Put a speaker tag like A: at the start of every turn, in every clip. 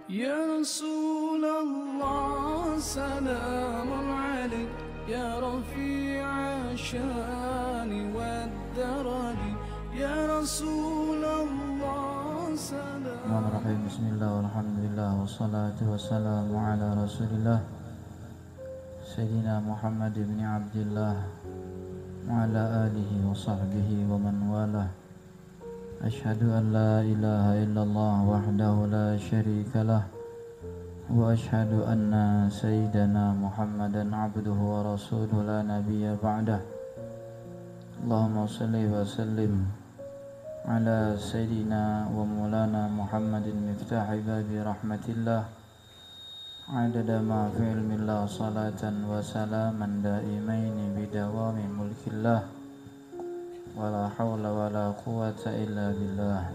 A: يا رسول الله سلام عليك يا رفيع الشان والدرج يا رسول الله سلام.
B: Bismillahirrahmanirrahim. Bismillah walhamdulillah wassalatu wassalamu ala rasulillah Sayyidina Muhammad ibn Abdillah wa ala alihi wa sahbihi wa man walah. Ashhadu an la ilaha illallah wahdahu la syarika lah wa ashhadu anna sayyidana Muhammadan abduhu wa rasuluhu la nabiyya ba'dah. Allahumma salli wa sallim ala sayyidina wa maulana Muhammadin miftahi babi rahmatillah adada ma fi ilmillah salatan wa salaman daimaini bidawami mulkillah wala hawla wala quwwata illa billah.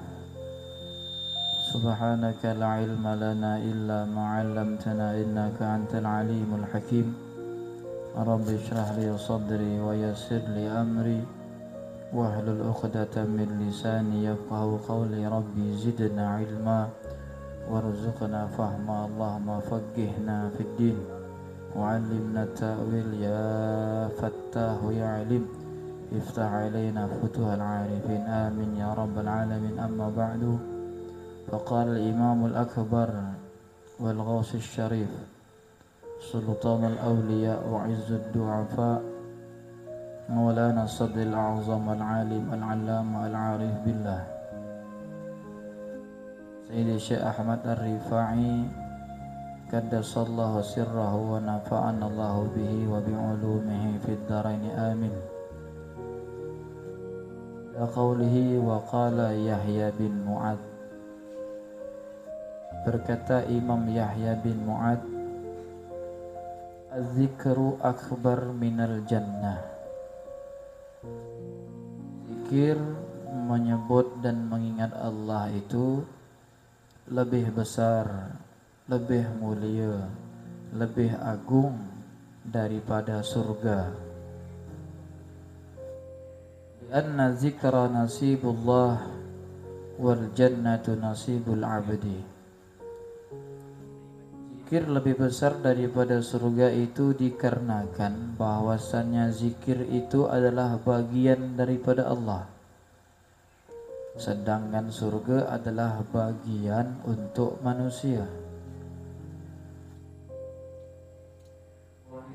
B: Subhanaka la ilma lana illa ma 'allamtana innaka antal alimul hakim. Rabbi shrah li sadri wa yassir li amri wahlul 'uqdatam min lisani yafqahu qawli. Rabbi zidna ilma warzuqna fahma. Allahumma faqqihna fid din wa 'allimna ta'wil ya fattahu ya 'alim. Iftah alaina futuhal 'arifin amin ya rabbal alamin. Amma ba'du. Faqala al-imam al-akbar wal ghaus al-sharif sultan al-awliya wa 'izzud du'afa مولانا الصدر الأعظم العالم العلامة العارف بالله سيدي الشيخ أحمد الرفاعي قدس الله سره ونفعنا الله به وبعلومه في الدارين آمين. قوله وقال يحيى بن معاذ, berkata Imam Yahya bin Mu'ad, az-zikru akbar minal jannah, zikir menyebut dan mengingat Allah itu lebih besar, lebih mulia, lebih agung daripada surga. Lianna zikra nasibullah wal jannatu nasibul abdi. Zikir lebih besar daripada surga itu dikarenakan bahwasannya zikir itu adalah bagian daripada Allah, sedangkan surga adalah bagian untuk manusia.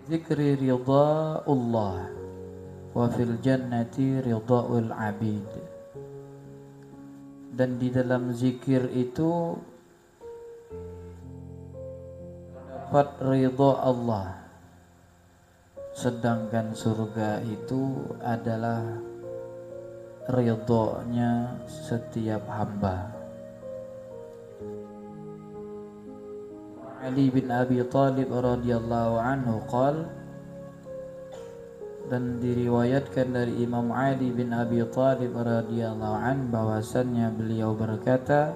B: Zikri ridha'ullah wa fil jannati ridha'ul abid. Dan di dalam zikir itu dapat ridha Allah, sedangkan surga itu adalah ridhonya setiap hamba. Ali bin Abi Thalib radhiyallahu anhu qala, dan diriwayatkan dari Imam Ali bin Abi Thalib radhiyallahu anhu bahwasannya beliau berkata,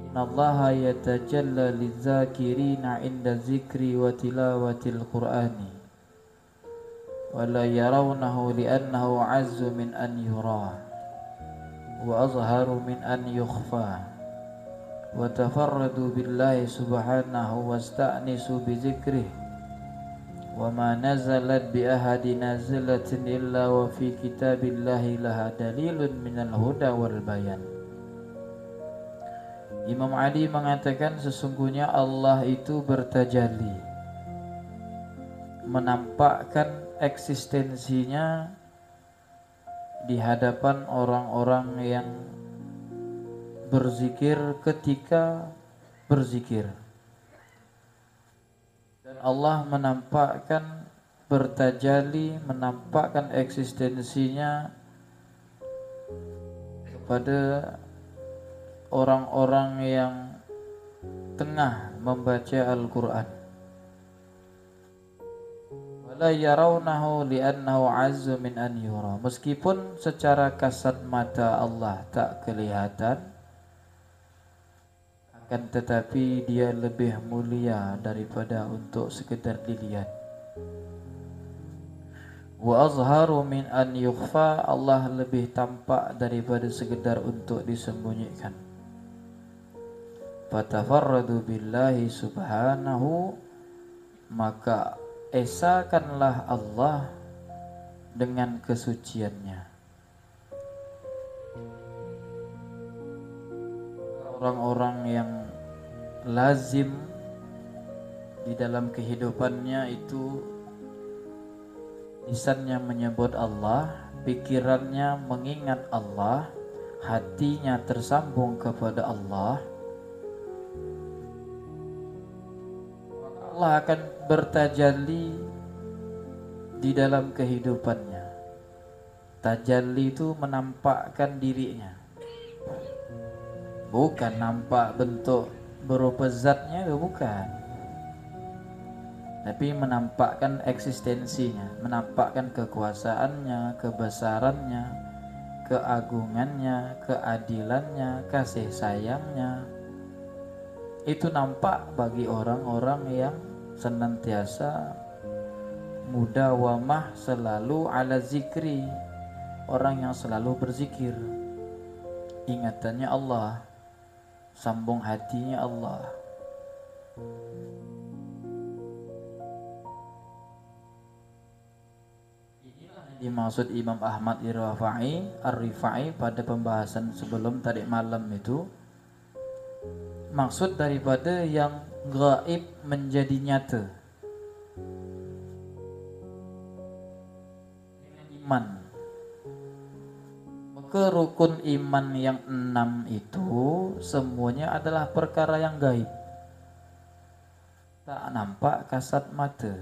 B: Innallaha yatajalla lizzakirina inda zikri wa tilawatil qur'ani wa la yarawnahu li'annahu azzu min an yura wa azharu min an yukhfa wa tafarradu billahi subhanahu wasta'nisu bi zikrih wa ma nazalat bi ahadi nazilatin illa wa fi kitabillahi laha dalilun minal huda wal bayan. Imam Ali mengatakan sesungguhnya Allah itu bertajalli, menampakkan eksistensinya di hadapan orang-orang yang berzikir ketika berzikir. Dan Allah menampakkan bertajalli, menampakkan eksistensinya kepada orang-orang yang tengah membaca Al-Quran. Wala yarawnahu li'annahu azzu min an yura. Meskipun secara kasat mata Allah tak kelihatan, akan tetapi dia lebih mulia daripada untuk sekedar dilihat. Wa azharu min an yukhfa, Allah lebih tampak daripada sekedar untuk disembunyikan. fatafarradu billahi subhanahu, maka esakanlah Allah dengan kesuciannya. Orang-orang yang lazim di dalam kehidupannya itu lisannya menyebut Allah, pikirannya mengingat Allah, hatinya tersambung kepada Allah, Allah akan bertajalli di dalam kehidupannya. Tajalli itu menampakkan dirinya, bukan nampak bentuk berupa zatnya, bukan, tapi menampakkan eksistensinya, menampakkan kekuasaannya, kebesarannya, keagungannya, keadilannya, kasih sayangnya. Itu nampak bagi orang-orang yang senantiasa mudawamah, selalu ala zikri, orang yang selalu berzikir, ingatannya Allah, sambung hatinya Allah. Inilah yang dimaksud Imam Ahmad Ar-Rifai pada pembahasan sebelum tadi malam itu. Maksud daripada yang gaib menjadi nyata dengan iman. Maka rukun iman yang 6 itu semuanya adalah perkara yang gaib, tak nampak kasat mata.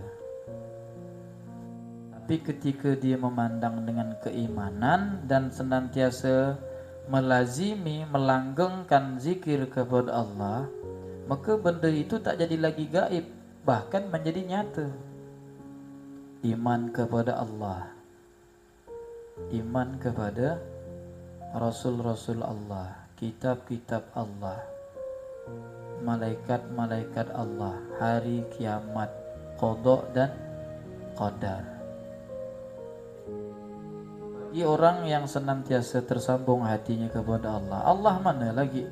B: Tapi ketika dia memandang dengan keimanan dan senantiasa melazimi, melanggengkan zikir kepada Allah, maka benda itu tak jadi lagi gaib, bahkan menjadi nyata. Iman kepada Allah, iman kepada Rasul-Rasul Allah, kitab-kitab Allah, malaikat-malaikat Allah, hari kiamat, qada dan qadar. Bagi orang yang senantiasa tersambung hatinya kepada Allah, Allah mana lagi?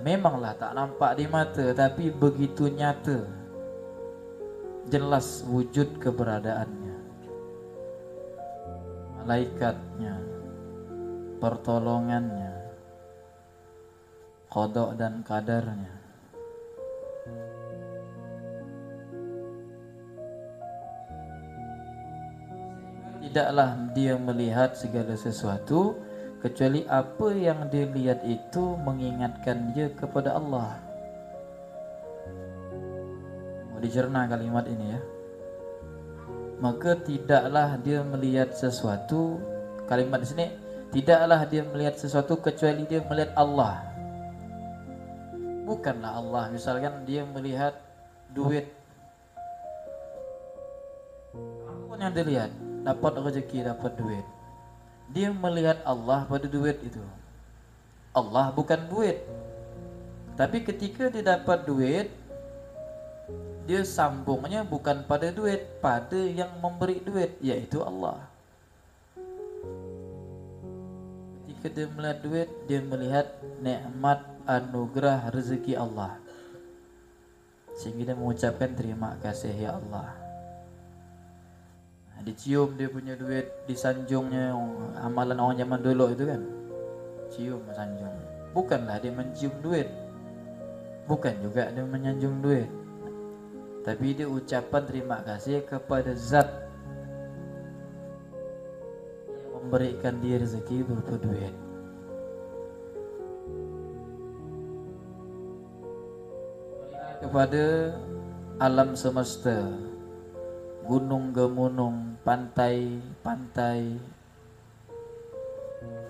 B: Memanglah tak nampak di mata, tapi begitu nyata, jelas wujud keberadaannya, malaikatnya, pertolongannya, qada dan qadarnya. Tidaklah dia melihat segala sesuatu kecuali apa yang dia lihat itu mengingatkan dia kepada Allah. Mau dicerna kalimat ini ya. Maka tidaklah dia melihat sesuatu, kalimat di sini, tidaklah dia melihat sesuatu kecuali dia melihat Allah. Bukanlah Allah, misalkan dia melihat duit, apa yang dia lihat? Dapat rezeki, dapat duit. Dia melihat Allah pada duit itu. Allah bukan duit. Tapi ketika dia dapat duit, dia sambungnya bukan pada duit, pada yang memberi duit, yaitu Allah. Ketika dia melihat duit, dia melihat nikmat anugerah rezeki Allah, sehingga dia mengucapkan terima kasih ya Allah. Dicium dia punya duit, disanjungnya, amalan orang zaman dulu itu kan, cium sanjung. Bukanlah dia mencium duit, bukan juga dia menyanjung duit, tapi dia ucapan terima kasih kepada zat yang memberikan dia rezeki berupa duit. Kepada alam semesta, gunung-gemunung, pantai-pantai,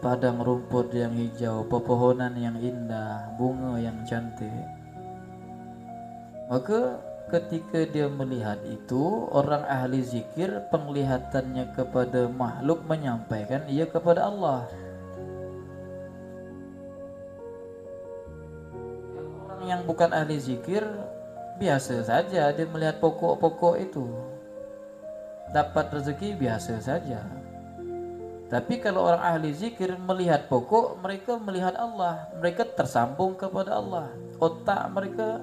B: padang rumput yang hijau, pepohonan yang indah, bunga yang cantik. Maka ketika dia melihat itu, orang ahli zikir penglihatannya kepada makhluk menyampaikan ia kepada Allah. Orang yang bukan ahli zikir biasa saja dia melihat pokok-pokok itu, dapat rezeki biasa saja. Tapi kalau orang ahli zikir melihat pokok, mereka melihat Allah, mereka tersambung kepada Allah. Otak mereka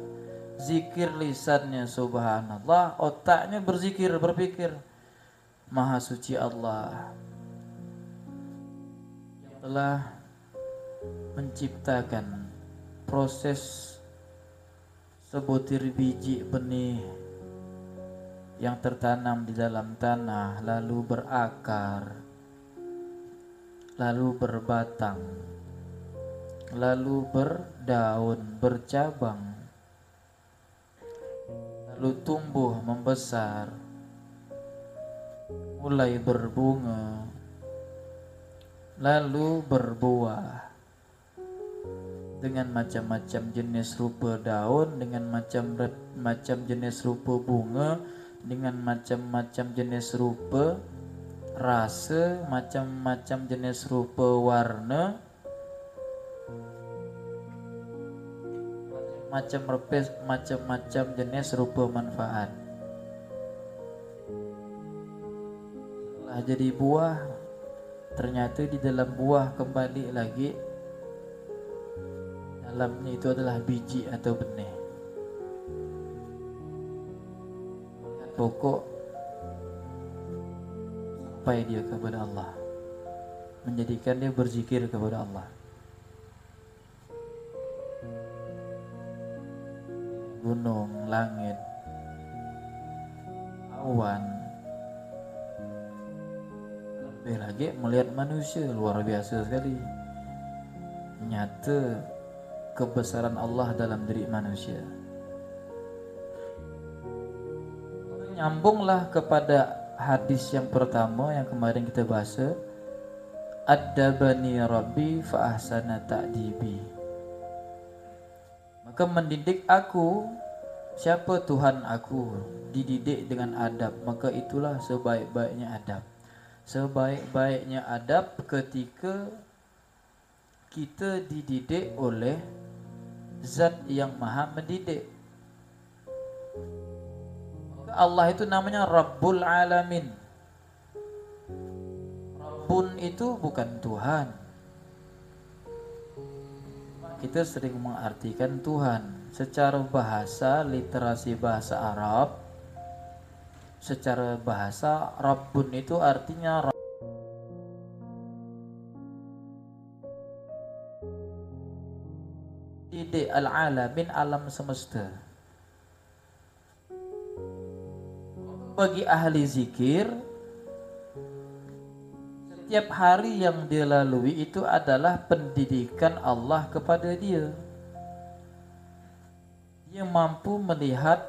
B: zikir, lisannya subhanallah, otaknya berzikir, berpikir maha suci Allah yang telah menciptakan proses sebutir biji benih yang tertanam di dalam tanah, lalu berakar, lalu berbatang, lalu berdaun, bercabang, lalu tumbuh membesar, mulai berbunga, lalu berbuah dengan macam-macam jenis rupa daun, dengan macam jenis rupa bunga, dengan macam-macam jenis rupa rasa, macam-macam jenis rupa warna, macam-macam jenis rupa manfaat. Setelah jadi buah, ternyata di dalam buah kembali lagi dalamnya itu adalah biji atau benih. Pokok sampai dia kepada Allah, menjadikan dia berzikir kepada Allah. Gunung, langit, awan, lebih lagi melihat manusia, luar biasa sekali. Nyata kebesaran Allah dalam diri manusia. Nyambunglah kepada hadis yang pertama yang kemarin kita bahas, Addabani Rabbi fa ahsana ta'dibi. Maka mendidik aku, siapa Tuhan aku, dididik dengan adab, maka itulah sebaik-baiknya adab. Sebaik-baiknya adab ketika kita dididik oleh Zat yang maha mendidik. Allah itu namanya Rabbul Alamin. Rabbun itu bukan Tuhan. Kita sering mengartikan Tuhan secara bahasa, literasi bahasa Arab. Secara bahasa, Rabbun itu artinya didik, al-alamin, alam semesta. Bagi ahli zikir, setiap hari yang dia lalui itu adalah pendidikan Allah kepada dia. Dia mampu melihat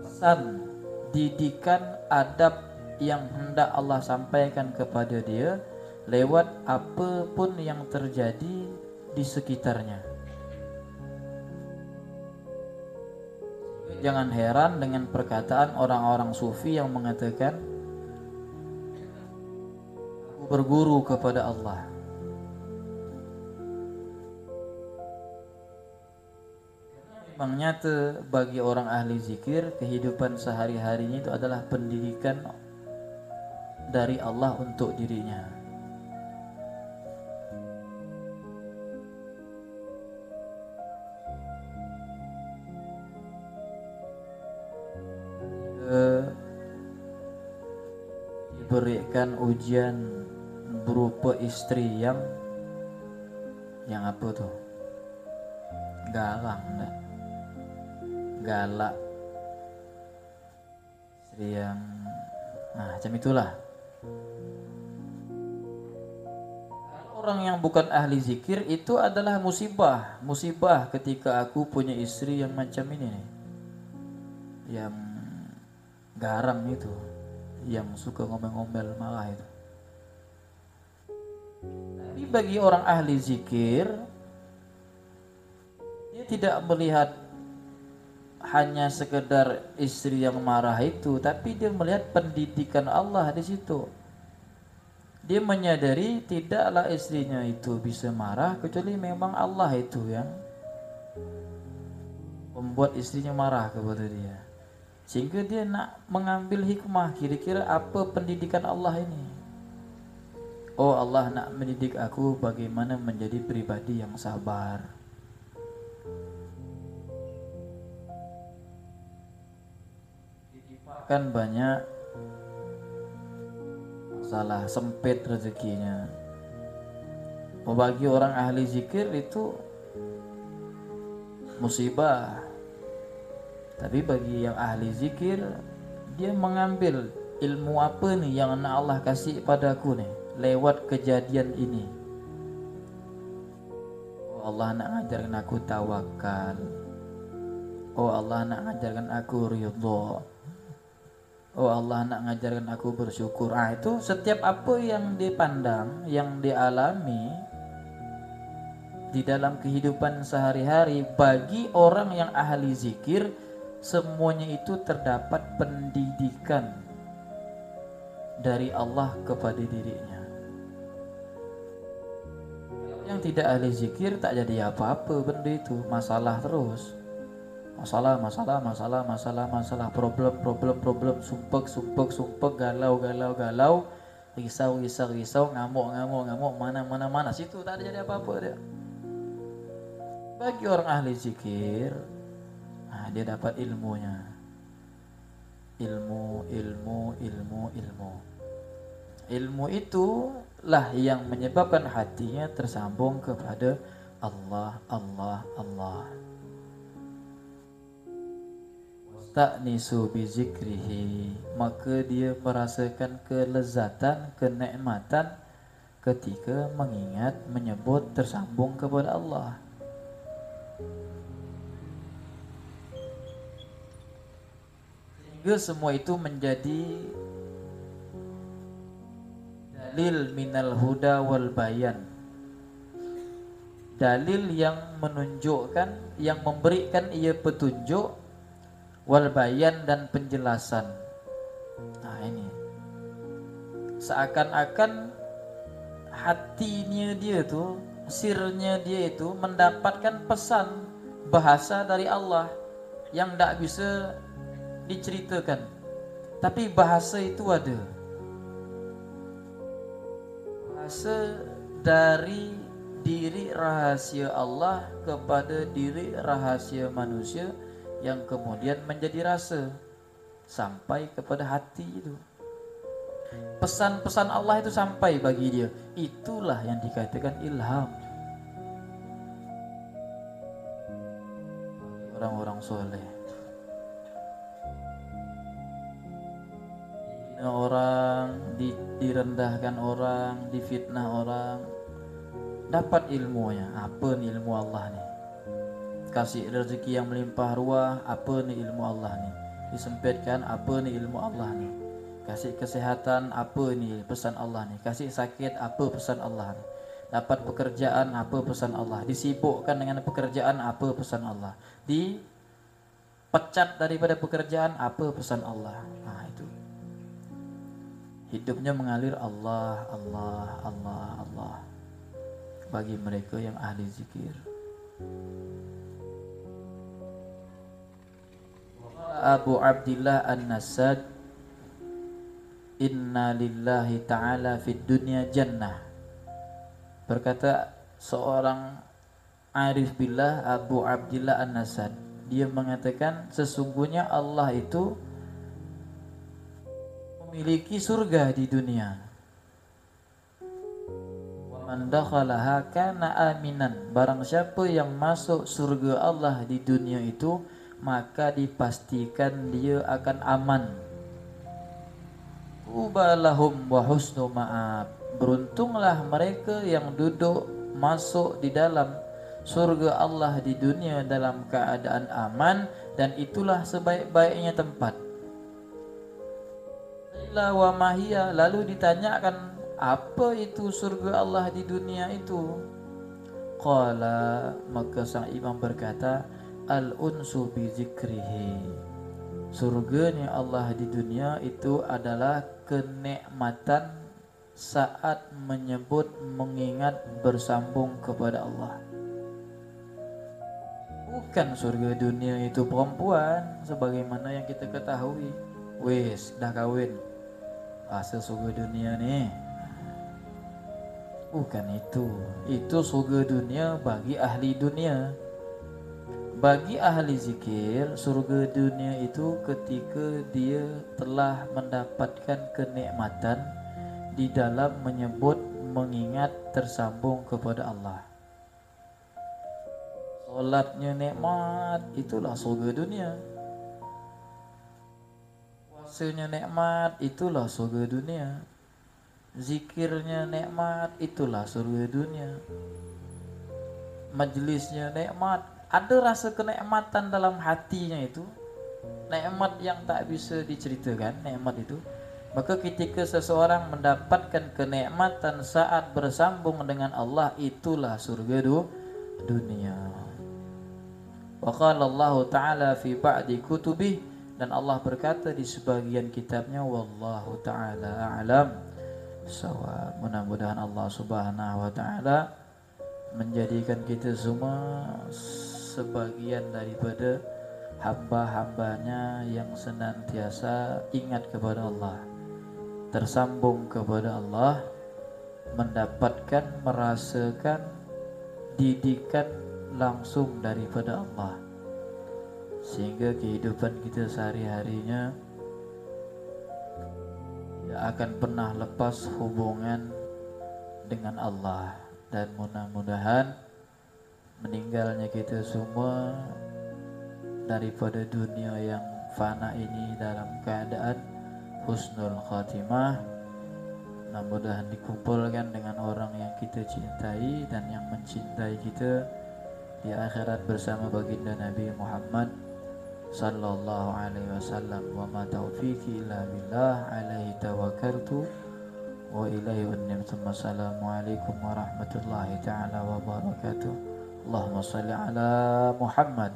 B: pesan, didikan, adab yang hendak Allah sampaikan kepada dia lewat apapun yang terjadi di sekitarnya. Jangan heran dengan perkataan orang-orang sufi yang mengatakan, aku berguru kepada Allah. Memang nyata bagi orang ahli zikir, kehidupan sehari-harinya itu adalah pendidikan dari Allah untuk dirinya. Diberikan ujian berupa istri yang apa tuh, galak, istri yang macam itulah. Orang yang bukan ahli zikir itu adalah musibah ketika aku punya istri yang macam ini nih, yang garang itu, yang suka ngomel-ngomel marah itu. Tapi bagi orang ahli zikir, dia tidak melihat hanya sekedar istri yang marah itu, tapi dia melihat pendidikan Allah di situ. Dia menyadari tidaklah istrinya itu bisa marah kecuali memang Allah itu yang membuat istrinya marah kepada dia. Sehingga dia nak mengambil hikmah, kira-kira apa pendidikan Allah ini. Oh Allah nak mendidik aku bagaimana menjadi pribadi yang sabar. Kan banyak masalah, sempit rezekinya. Bagi orang ahli zikir itu musibah. Tapi bagi yang ahli zikir, dia mengambil ilmu apa nih yang Allah kasih padaku nih lewat kejadian ini. Oh Allah nak ngajarkan aku tawakal. Oh Allah nak ngajarkan aku ridha. Oh Allah nak ngajarkan aku bersyukur. Itu setiap apa yang dipandang, yang dialami di dalam kehidupan sehari-hari, bagi orang yang ahli zikir, semuanya itu terdapat pendidikan dari Allah kepada dirinya. Yang tidak ahli zikir tak jadi apa-apa benda itu, masalah terus. Masalah, problem, sumpek, galau, risau, ngamuk, mana, situ tak ada jadi apa-apa dia. Bagi orang ahli zikir, dia dapat ilmunya. Ilmu itulah yang menyebabkan hatinya tersambung kepada Allah. Ta'nisu bi zikrihi, maka dia merasakan kelezatan, kenikmatan ketika mengingat, menyebut, tersambung kepada Allah. Sehingga semua itu menjadi dalil minal huda wal bayan, dalil yang menunjukkan, yang memberikan ia petunjuk, wal bayan dan penjelasan. Ini seakan-akan hatinya dia tu, sirnya dia itu mendapatkan pesan bahasa dari Allah yang tak bisa diceritakan, tapi bahasa itu ada. Bahasa dari diri rahasia Allah kepada diri rahasia manusia yang kemudian menjadi rasa sampai kepada hati itu. Pesan-pesan Allah itu sampai bagi dia. Itulah yang dikatakan ilham. Orang-orang soleh, orang direndahkan orang, difitnah orang, dapat ilmunya. Apa nih ilmu Allah nih? Kasih rezeki yang melimpah ruah, apa nih ilmu Allah nih? Disempitkan, apa nih ilmu Allah nih? Kasih kesehatan, apa nih pesan Allah nih? Kasih sakit, apa pesan Allah nih? Dapat pekerjaan, apa pesan Allah? Disibukkan dengan pekerjaan, apa pesan Allah? Dipecat daripada pekerjaan, apa pesan Allah? Itu. Hidupnya mengalir Allah bagi mereka yang ahli zikir. Abu Abdillah An-Nasad, inna lillahi ta'ala fid dunya jannah. Berkata seorang arif billah, Abu Abdillah An-Nasad, dia mengatakan sesungguhnya Allah itu memiliki surga di dunia. Wa man dakhalaha kana aminan. Barang siapa yang masuk surga Allah di dunia itu, maka dipastikan dia akan aman. Ubalahum wa husnu ma'ab. Beruntunglah mereka yang duduk masuk di dalam surga Allah di dunia dalam keadaan aman, dan itulah sebaik-baiknya tempat. Wa mahia, lalu ditanyakan apa itu surga Allah di dunia itu? Qala, maka sang imam berkata, al-unsu bi zikrihi. Surganya Allah di dunia itu adalah kenikmatan saat menyebut, mengingat, bersambung kepada Allah. Bukan surga dunia itu perempuan sebagaimana yang kita ketahui. Wes dah kahwin, hasil surga dunia nih. Bukan itu. Itu surga dunia bagi ahli dunia. Bagi ahli zikir, surga dunia itu ketika dia telah mendapatkan kenikmatan di dalam menyebut, mengingat, tersambung kepada Allah. Solatnya nikmat, itulah surga dunia. Puasanya nikmat, itulah surga dunia. Zikirnya nikmat, itulah surga dunia. Majlisnya nikmat, ada rasa kenikmatan dalam hatinya itu, nikmat yang tak bisa diceritakan, nikmat itu. Maka ketika seseorang mendapatkan kenikmatan saat bersambung dengan Allah, itulah surga dunia. Wa qala Allah Ta'ala fi ba'di kutubih, dan Allah berkata di sebagian kitabnya, wallahu ta'ala a'lam sawab. Mudah-mudahan Allah Subhanahu wa Ta'ala menjadikan kita semua sebagian daripada hamba-hambanya yang senantiasa ingat kepada Allah, tersambung kepada Allah, mendapatkan, merasakan didikan langsung daripada Allah, sehingga kehidupan kita sehari-harinya tidak akan pernah lepas hubungan dengan Allah. Dan mudah-mudahan meninggalnya kita semua daripada dunia yang fana ini dalam keadaan husnul khatimah. Mudah-mudahan dikumpulkan dengan orang yang kita cintai dan yang mencintai kita di akhirat bersama baginda Nabi Muhammad sallallahu alaihi wasallam. Wa ma taufiqi illa billah, alaihi tawakkaltu wa ilaihi unib. Assalamualaikum warahmatullahi ta'ala wabarakatuh. Allahumma salli ala Muhammad